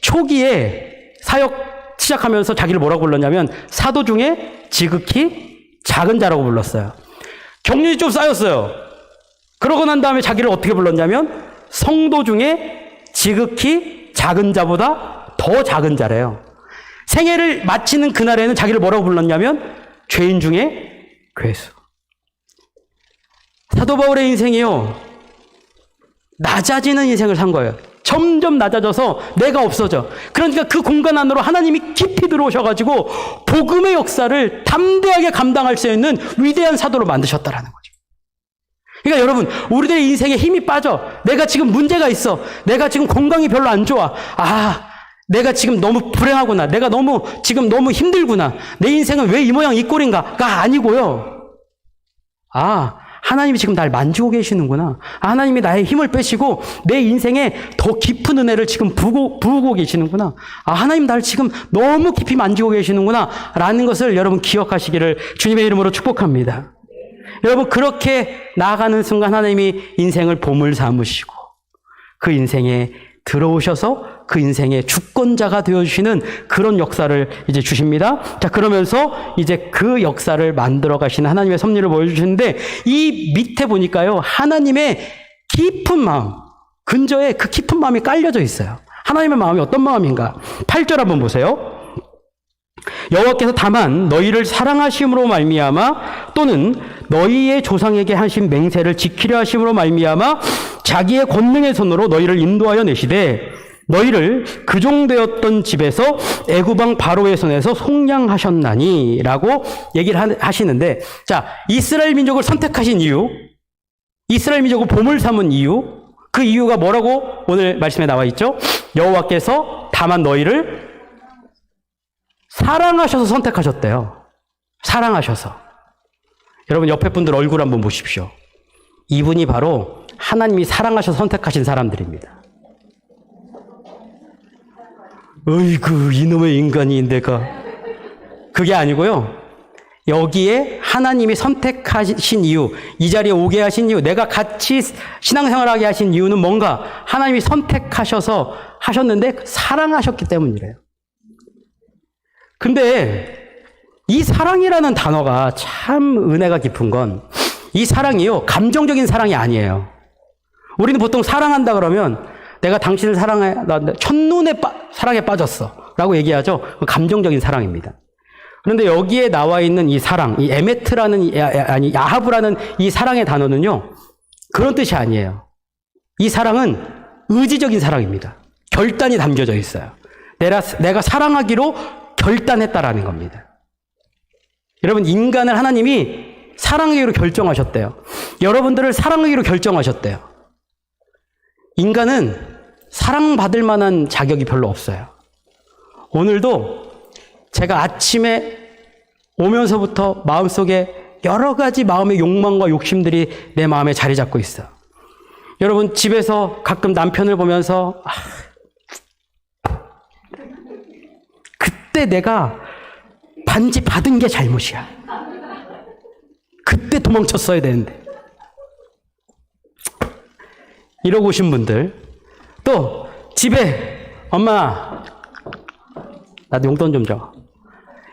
초기에 사역 시작하면서 자기를 뭐라고 불렀냐면 사도 중에 지극히 작은 자라고 불렀어요. 경륜이 좀 쌓였어요. 그러고 난 다음에 자기를 어떻게 불렀냐면 성도 중에 지극히 작은 자보다 더 작은 자래요. 생애를 마치는 그날에는 자기를 뭐라고 불렀냐면 죄인 중에 괴수. 사도 바울의 인생이요, 낮아지는 인생을 산 거예요. 점점 낮아져서 내가 없어져. 그러니까 그 공간 안으로 하나님이 깊이 들어오셔가지고 복음의 역사를 담대하게 감당할 수 있는 위대한 사도로 만드셨다라는 거죠. 그러니까 여러분, 우리들의 인생에 힘이 빠져. 내가 지금 문제가 있어. 내가 지금 건강이 별로 안 좋아. 내가 지금 너무 불행하구나. 내가 지금 너무 힘들구나. 내 인생은 왜 이 모양 이 꼴인가가 아니고요. 하나님이 지금 날 만지고 계시는구나. 하나님이 나의 힘을 빼시고 내 인생에 더 깊은 은혜를 지금 부으고 계시는구나. 하나님 날 지금 너무 깊이 만지고 계시는구나. 라는 것을 여러분 기억하시기를 주님의 이름으로 축복합니다. 여러분, 그렇게 나아가는 순간 하나님이 인생을 보물 삼으시고 그 인생에 들어오셔서 그 인생의 주권자가 되어주시는 그런 역사를 이제 주십니다. 자, 그러면서 이제 그 역사를 만들어 가시는 하나님의 섭리를 보여주시는데, 이 밑에 보니까요, 하나님의 깊은 마음, 근저에 그 깊은 마음이 깔려져 있어요. 하나님의 마음이 어떤 마음인가? 8절 한번 보세요. 여호와께서 다만 너희를 사랑하심으로 말미암아 또는 너희의 조상에게 하신 맹세를 지키려 하심으로 말미암아 자기의 권능의 손으로 너희를 인도하여 내시되 너희를 그종되었던 집에서 애굽 왕 바로의 손에서 속량하셨나니 라고 얘기를 하시는데, 자, 이스라엘 민족을 선택하신 이유, 이스라엘 민족을 보물 삼은 이유, 그 이유가 뭐라고 오늘 말씀에 나와 있죠? 여호와께서 다만 너희를 사랑하셔서 선택하셨대요. 사랑하셔서. 여러분, 옆에 분들 얼굴 한번 보십시오. 이분이 바로 하나님이 사랑하셔서 선택하신 사람들입니다. 어이구, 이놈의 인간이 내가. 그게 아니고요. 여기에 하나님이 선택하신 이유, 이 자리에 오게 하신 이유, 내가 같이 신앙생활하게 하신 이유는 뭔가? 하나님이 선택하셔서 하셨는데 사랑하셨기 때문이래요. 근데 이 사랑이라는 단어가 참 은혜가 깊은 건, 이 사랑이요, 감정적인 사랑이 아니에요. 우리는 보통 사랑한다 그러면 내가 당신을 사랑해, 나 첫눈에 사랑에 빠졌어 라고 얘기하죠. 감정적인 사랑입니다. 그런데 여기에 나와 있는 이 사랑, 이 에메트라는, 야하브라는 이 사랑의 단어는요, 그런 뜻이 아니에요. 이 사랑은 의지적인 사랑입니다. 결단이 담겨져 있어요. 내가 사랑하기로 결단했다라는 겁니다. 여러분, 인간을 하나님이 사랑하기로 결정하셨대요. 여러분들을 사랑하기로 결정하셨대요. 인간은 사랑받을 만한 자격이 별로 없어요. 오늘도 제가 아침에 오면서부터 마음속에 여러 가지 마음의 욕망과 욕심들이 내 마음에 자리 잡고 있어요. 여러분, 집에서 가끔 남편을 보면서 그때 내가 반지 받은 게 잘못이야. 그때 그때 도망쳤어야 되는데. 이러고 오신 분들. 또 집에 엄마 나도 용돈 좀 줘.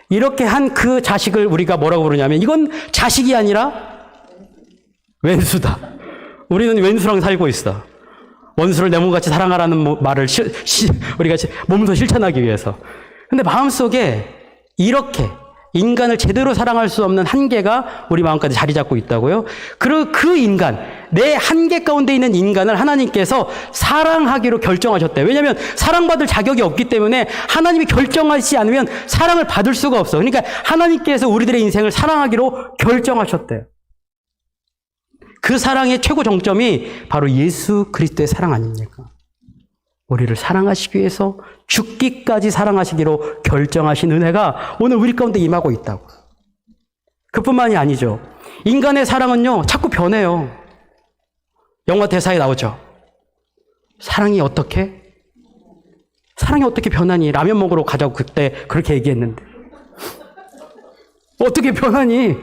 이렇게 한 그 자식을 우리가 뭐라고 부르냐면 이건 자식이 아니라 왼수다. 우리는 왼수랑 살고 있어. 원수를 내 몸같이 사랑하라는 말을 우리가 몸소 실천하기 위해서. 근데 마음속에 이렇게 인간을 제대로 사랑할 수 없는 한계가 우리 마음까지 자리 잡고 있다고요. 그리고 그 인간, 내 한계 가운데 있는 인간을 하나님께서 사랑하기로 결정하셨대요. 왜냐하면 사랑받을 자격이 없기 때문에 하나님이 결정하지 않으면 사랑을 받을 수가 없어. 그러니까 하나님께서 우리들의 인생을 사랑하기로 결정하셨대요. 그 사랑의 최고 정점이 바로 예수 그리스도의 사랑 아닙니까? 우리를 사랑하시기 위해서 죽기까지 사랑하시기로 결정하신 은혜가 오늘 우리 가운데 임하고 있다고. 그뿐만이 아니죠. 인간의 사랑은요, 자꾸 변해요. 영화 대사에 나오죠. 사랑이 어떻게 변하니? 라면 먹으러 가자고 그때 그렇게 얘기했는데. 어떻게 변하니?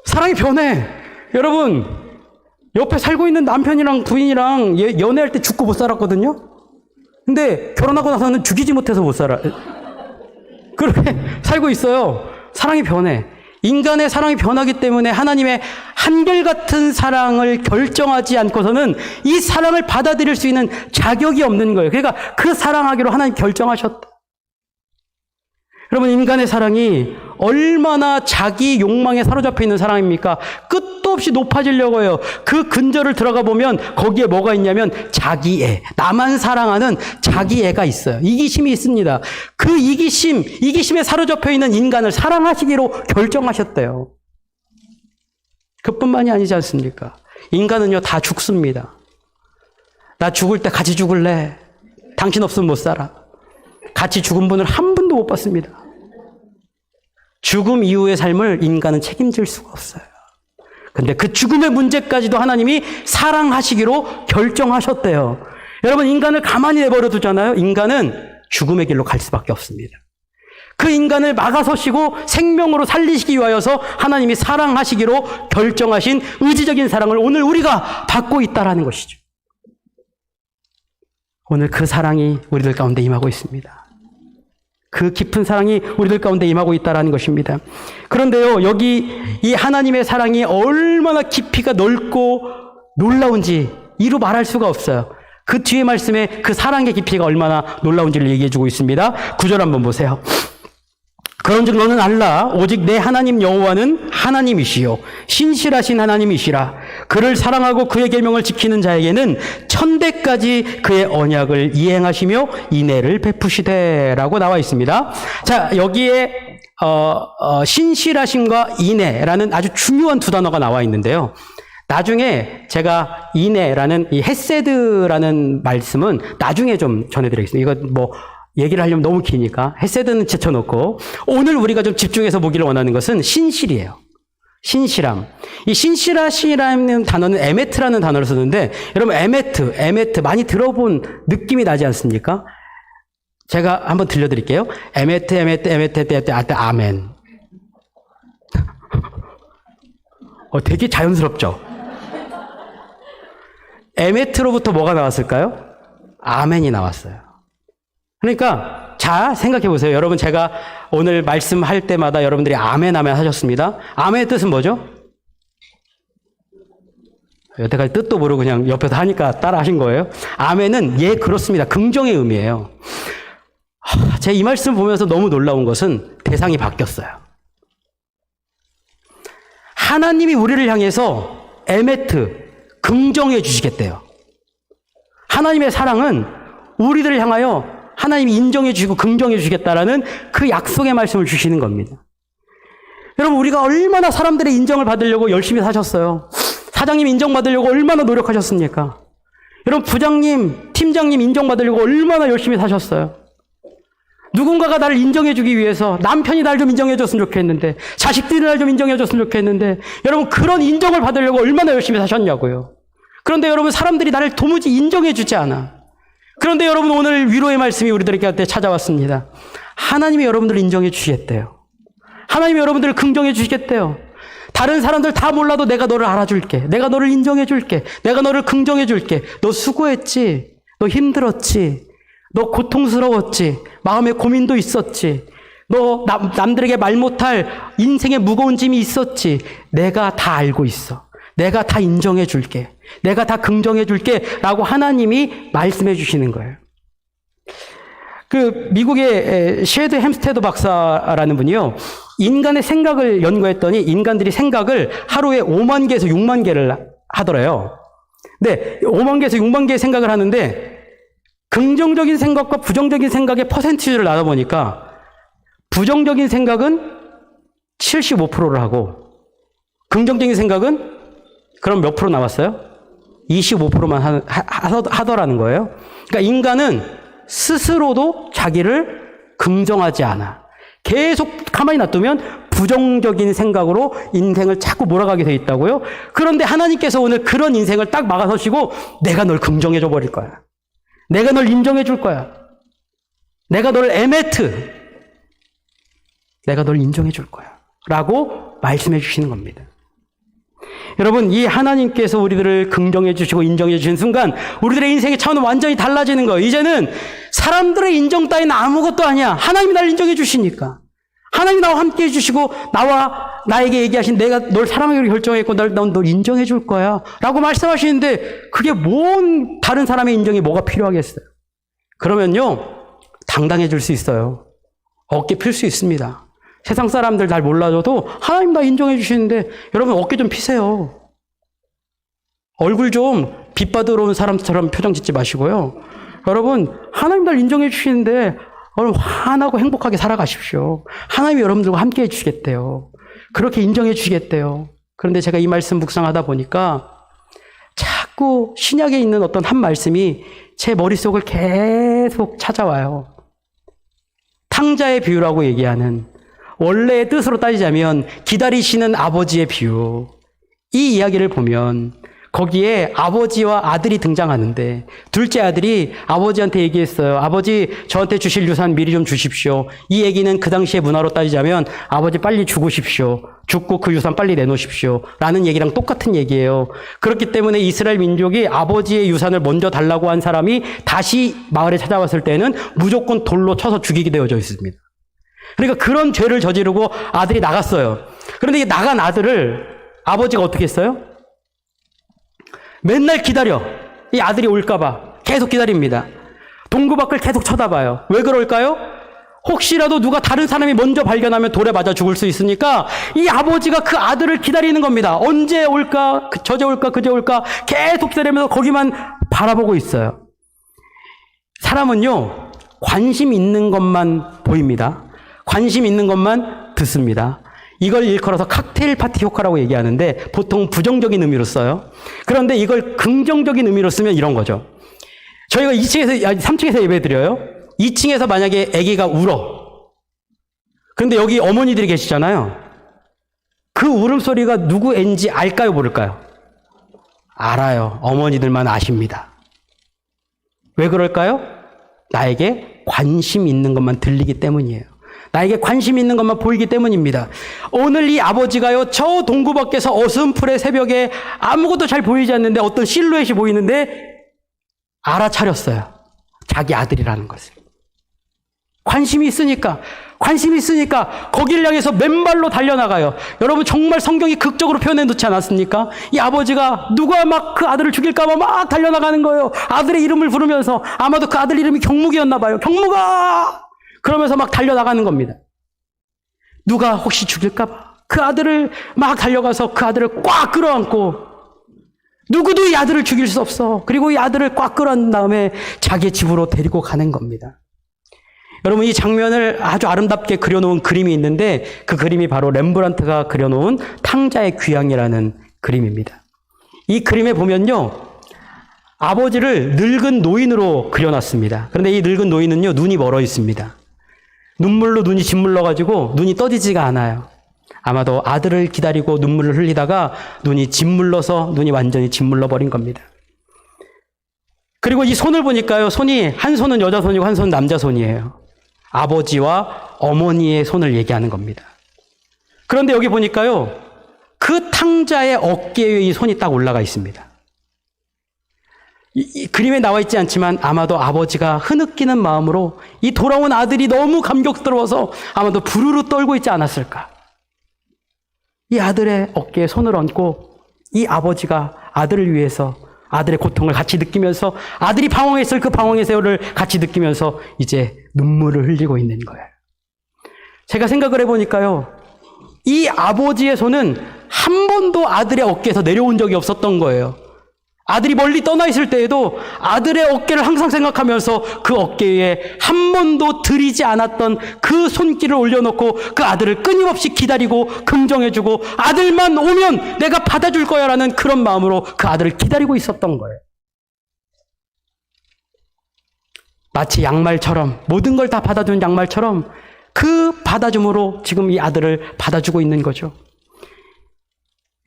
사랑이 변해. 여러분, 옆에 살고 있는 남편이랑 부인이랑 연애할 때 죽고 못 살았거든요? 근데 결혼하고 나서는 죽이지 못해서 못 살아. 그렇게 살고 있어요. 사랑이 변해. 인간의 사랑이 변하기 때문에 하나님의 한결같은 사랑을 결정하지 않고서는 이 사랑을 받아들일 수 있는 자격이 없는 거예요. 그러니까 그 사랑하기로 하나님 결정하셨다. 여러분, 인간의 사랑이 얼마나 자기 욕망에 사로잡혀 있는 사랑입니까? 끝도 없이 높아지려고 해요. 그 근저를 들어가 보면 거기에 뭐가 있냐면 자기애, 나만 사랑하는 자기애가 있어요. 이기심이 있습니다. 그 이기심에 사로잡혀 있는 인간을 사랑하시기로 결정하셨대요. 그뿐만이 아니지 않습니까? 인간은요, 다 죽습니다. 나 죽을 때 같이 죽을래. 당신 없으면 못 살아. 같이 죽은 분을 한 분도 못 봤습니다. 죽음 이후의 삶을 인간은 책임질 수가 없어요. 근데 그 죽음의 문제까지도 하나님이 사랑하시기로 결정하셨대요. 여러분, 인간을 가만히 내버려 두잖아요. 인간은 죽음의 길로 갈 수밖에 없습니다. 그 인간을 막아서시고 생명으로 살리시기 위하여서 하나님이 사랑하시기로 결정하신 의지적인 사랑을 오늘 우리가 받고 있다라는 것이죠. 오늘 그 사랑이 우리들 가운데 임하고 있습니다. 그 깊은 사랑이 우리들 가운데 임하고 있다는 것입니다. 그런데요, 여기 이 하나님의 사랑이 얼마나 깊이가 넓고 놀라운지 이루 말할 수가 없어요. 그 뒤에 말씀에 그 사랑의 깊이가 얼마나 놀라운지를 얘기해주고 있습니다. 9절 한번 보세요. 그런즉 너는 알라. 오직 내 하나님 여호와는 하나님이시요 신실하신 하나님이시라. 그를 사랑하고 그의 계명을 지키는 자에게는 천대까지 그의 언약을 이행하시며 인애를 베푸시되라고 나와 있습니다. 자, 여기에 신실하심과 인애라는 아주 중요한 두 단어가 나와 있는데요. 나중에 제가 인애라는 이 헤세드라는 말씀은 나중에 좀 전해드리겠습니다. 이거 뭐 얘기를 하려면 너무 기니까 헤세드는 제쳐놓고 오늘 우리가 좀 집중해서 보기를 원하는 것은 신실이에요. 신실함. 이 신실하시라는 단어는 에메트라는 단어를 쓰는데 여러분 에메트 많이 들어본 느낌이 나지 않습니까? 제가 한번 들려드릴게요. 에메트 아멘. 되게 자연스럽죠? 에메트로부터 뭐가 나왔을까요? 아멘이 나왔어요. 그러니까 자, 생각해 보세요. 여러분, 제가 오늘 말씀할 때마다 여러분들이 아멘 하셨습니다. 아멘의 뜻은 뭐죠? 여태까지 뜻도 모르고 그냥 옆에서 하니까 따라 하신 거예요. 아멘은 예, 그렇습니다. 긍정의 의미예요. 제가 이 말씀 보면서 너무 놀라운 것은 대상이 바뀌었어요. 하나님이 우리를 향해서 에메트, 긍정해 주시겠대요. 하나님의 사랑은 우리들을 향하여 하나님이 인정해 주시고 긍정해 주시겠다라는 그 약속의 말씀을 주시는 겁니다. 여러분, 우리가 얼마나 사람들의 인정을 받으려고 열심히 사셨어요. 사장님 인정받으려고 얼마나 노력하셨습니까? 여러분, 부장님, 팀장님 인정받으려고 얼마나 열심히 사셨어요. 누군가가 나를 인정해 주기 위해서 남편이 날 좀 인정해 줬으면 좋겠는데 자식들이 날 좀 인정해 줬으면 좋겠는데 여러분, 그런 인정을 받으려고 얼마나 열심히 사셨냐고요. 그런데 여러분, 사람들이 나를 도무지 인정해 주지 않아. 그런데 여러분, 오늘 위로의 말씀이 우리들에게 찾아왔습니다. 하나님이 여러분들을 인정해 주시겠대요. 하나님이 여러분들을 긍정해 주시겠대요. 다른 사람들 다 몰라도 내가 너를 알아줄게. 내가 너를 인정해줄게. 내가 너를 긍정해줄게. 너 수고했지. 너 힘들었지. 너 고통스러웠지. 마음에 고민도 있었지. 너 남들에게 말 못할 인생의 무거운 짐이 있었지. 내가 다 알고 있어. 내가 다 인정해줄게. 내가 다 긍정해줄게. 라고 하나님이 말씀해 주시는 거예요. 미국의 쉐드 햄스테드 박사라는 분이요. 인간의 생각을 연구했더니 인간들이 생각을 하루에 5만 개에서 6만 개를 하더래요. 근데 5만 개에서 6만 개의 생각을 하는데 긍정적인 생각과 부정적인 생각의 퍼센티지를 나눠보니까 부정적인 생각은 75%를 하고 긍정적인 생각은 그럼 몇 프로 남았어요? 25%만 하더라는 거예요. 그러니까 인간은 스스로도 자기를 긍정하지 않아. 계속 가만히 놔두면 부정적인 생각으로 인생을 자꾸 몰아가게 돼 있다고요. 그런데 하나님께서 오늘 그런 인생을 딱 막아서시고 내가 널 긍정해줘 버릴 거야. 내가 널 인정해 줄 거야. 내가 널 에메트. 내가 널 인정해 줄 거야. 라고 말씀해 주시는 겁니다. 여러분, 이 하나님께서 우리들을 긍정해 주시고 인정해 주신 순간 우리들의 인생의 차원은 완전히 달라지는 거예요. 이제는 사람들의 인정 따위는 아무것도 아니야. 하나님이 나를 인정해 주시니까. 하나님이 나와 함께 해주시고 나에게 얘기하신 내가 널 사랑하기로 결정했고 널 인정해 줄 거야 라고 말씀하시는데 그게 뭔 다른 사람의 인정이 뭐가 필요하겠어요. 그러면요 당당해질 수 있어요. 어깨 필 수 있습니다. 세상 사람들 잘 몰라줘도 하나님 나 인정해 주시는데 여러분 어깨 좀 피세요. 얼굴 좀 빛받으러 온 사람처럼 표정 짓지 마시고요. 여러분 하나님 날 인정해 주시는데 여러분 환하고 행복하게 살아가십시오. 하나님이 여러분들과 함께 해주시겠대요. 그렇게 인정해 주시겠대요. 그런데 제가 이 말씀 묵상하다 보니까 자꾸 신약에 있는 어떤 한 말씀이 제 머릿속을 계속 찾아와요. 탕자의 비유라고 얘기하는 원래의 뜻으로 따지자면 기다리시는 아버지의 비유. 이 이야기를 보면 거기에 아버지와 아들이 등장하는데 둘째 아들이 아버지한테 얘기했어요. 아버지 저한테 주실 유산 미리 좀 주십시오. 이 얘기는 그 당시의 문화로 따지자면 아버지 빨리 죽으십시오. 죽고 그 유산 빨리 내놓으십시오. 라는 얘기랑 똑같은 얘기예요. 그렇기 때문에 이스라엘 민족이 아버지의 유산을 먼저 달라고 한 사람이 다시 마을에 찾아왔을 때는 무조건 돌로 쳐서 죽이게 되어져 있습니다. 그러니까 그런 죄를 저지르고 아들이 나갔어요. 그런데 이 나간 아들을 아버지가 어떻게 했어요? 맨날 기다려. 이 아들이 올까봐 계속 기다립니다. 동구 밖을 계속 쳐다봐요. 왜 그럴까요? 혹시라도 누가 다른 사람이 먼저 발견하면 돌에 맞아 죽을 수 있으니까 이 아버지가 그 아들을 기다리는 겁니다. 언제 올까? 저제 올까? 그제 올까? 계속 기다리면서 거기만 바라보고 있어요. 사람은요, 관심 있는 것만 보입니다. 관심 있는 것만 듣습니다. 이걸 일컬어서 칵테일 파티 효과라고 얘기하는데 보통 부정적인 의미로 써요. 그런데 이걸 긍정적인 의미로 쓰면 이런 거죠. 저희가 3층에서 예배 드려요. 2층에서 만약에 아기가 울어. 그런데 여기 어머니들이 계시잖아요. 그 울음소리가 누구 애인지 알까요, 모를까요? 알아요. 어머니들만 아십니다. 왜 그럴까요? 나에게 관심 있는 것만 들리기 때문이에요. 나에게 관심 있는 것만 보이기 때문입니다. 오늘 이 아버지가요, 저 동구 밖에서 어슴풀의 새벽에 아무것도 잘 보이지 않는데 어떤 실루엣이 보이는데 알아차렸어요. 자기 아들이라는 것을. 관심이 있으니까 거기를 향해서 맨발로 달려나가요. 여러분 정말 성경이 극적으로 표현해 놓지 않았습니까? 이 아버지가 누가 막 그 아들을 죽일까봐 막 달려나가는 거예요. 아들의 이름을 부르면서 아마도 그 아들 이름이 경묵이었나 봐요. 경묵아! 그러면서 막 달려나가는 겁니다. 누가 혹시 죽일까봐 그 아들을 막 달려가서 그 아들을 꽉 끌어안고 누구도 이 아들을 죽일 수 없어. 그리고 이 아들을 꽉 끌어안은 다음에 자기 집으로 데리고 가는 겁니다. 여러분 이 장면을 아주 아름답게 그려놓은 그림이 있는데 그 그림이 바로 렘브란트가 그려놓은 탕자의 귀향이라는 그림입니다. 이 그림에 보면요. 아버지를 늙은 노인으로 그려놨습니다. 그런데 이 늙은 노인은요. 눈이 멀어 있습니다. 눈물로 눈이 짓물러가지고 눈이 떠지지가 않아요. 아마도 아들을 기다리고 눈물을 흘리다가 눈이 짓물러서 눈이 완전히 짓물러버린 겁니다. 그리고 이 손을 보니까요. 한 손은 여자 손이고 한 손은 남자 손이에요. 아버지와 어머니의 손을 얘기하는 겁니다. 그런데 여기 보니까요. 그 그 탕자의 어깨에 이 손이 딱 올라가 있습니다. 이 그림에 나와 있지 않지만 아마도 아버지가 흐느끼는 마음으로 이 돌아온 아들이 너무 감격스러워서 아마도 부르르 떨고 있지 않았을까. 이 아들의 어깨에 손을 얹고 이 아버지가 아들을 위해서 아들의 고통을 같이 느끼면서 아들이 방황했을 그 방황의 세월을 같이 느끼면서 이제 눈물을 흘리고 있는 거예요. 제가 생각을 해보니까요, 이 아버지의 손은 한 번도 아들의 어깨에서 내려온 적이 없었던 거예요. 아들이 멀리 떠나 있을 때에도 아들의 어깨를 항상 생각하면서 그 어깨에 한 번도 들이지 않았던 그 손길을 올려놓고 그 아들을 끊임없이 기다리고 긍정해주고 아들만 오면 내가 받아줄 거야 라는 그런 마음으로 그 아들을 기다리고 있었던 거예요. 마치 양말처럼, 모든 걸 다 받아주는 양말처럼 그 받아줌으로 지금 이 아들을 받아주고 있는 거죠.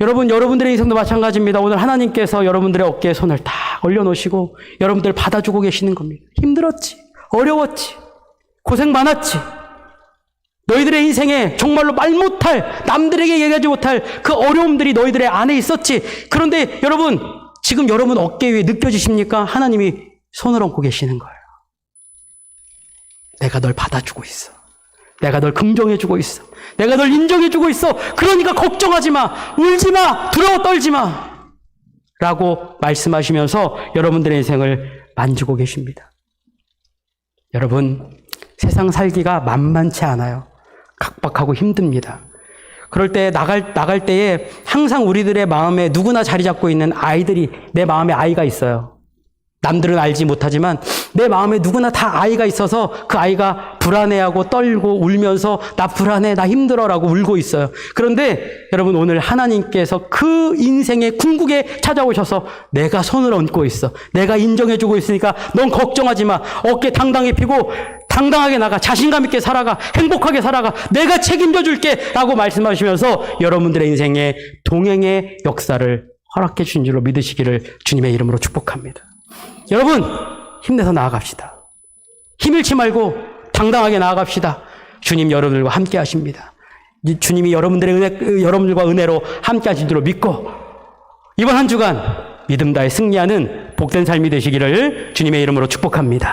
여러분, 여러분들의 인생도 마찬가지입니다. 오늘 하나님께서 여러분들의 어깨에 손을 다 올려놓으시고 여러분들을 받아주고 계시는 겁니다. 힘들었지, 어려웠지, 고생 많았지, 너희들의 인생에 정말로 말 못할, 남들에게 얘기하지 못할 그 어려움들이 너희들의 안에 있었지. 그런데 여러분, 지금 여러분 어깨 위에 느껴지십니까? 하나님이 손을 얹고 계시는 거예요. 내가 널 받아주고 있어. 내가 널 긍정해주고 있어. 내가 널 인정해주고 있어. 그러니까 걱정하지 마. 울지 마. 두려워 떨지 마. 라고 말씀하시면서 여러분들의 인생을 만지고 계십니다. 여러분, 세상 살기가 만만치 않아요. 각박하고 힘듭니다. 그럴 때 나갈 때에 항상 우리들의 마음에 누구나 자리 잡고 있는 아이들이, 내 마음에 아이가 있어요. 남들은 알지 못하지만 내 마음에 누구나 다 아이가 있어서 그 아이가 불안해하고 떨고 울면서 나 불안해, 나 힘들어라고 울고 있어요. 그런데 여러분, 오늘 하나님께서 그 인생의 궁극에 찾아오셔서 내가 손을 얹고 있어. 내가 인정해주고 있으니까 넌 걱정하지 마. 어깨 당당히 펴고 당당하게 나가. 자신감 있게 살아가. 행복하게 살아가. 내가 책임져 줄게 라고 말씀하시면서 여러분들의 인생에 동행의 역사를 허락해 주신 줄로 믿으시기를 주님의 이름으로 축복합니다. 여러분, 힘내서 나아갑시다. 힘 잃지 말고 당당하게 나아갑시다. 주님 여러분들과 함께 하십니다. 주님이 여러분들과 은혜로 함께 하신 줄로 믿고 이번 한 주간 믿음 다해 승리하는 복된 삶이 되시기를 주님의 이름으로 축복합니다.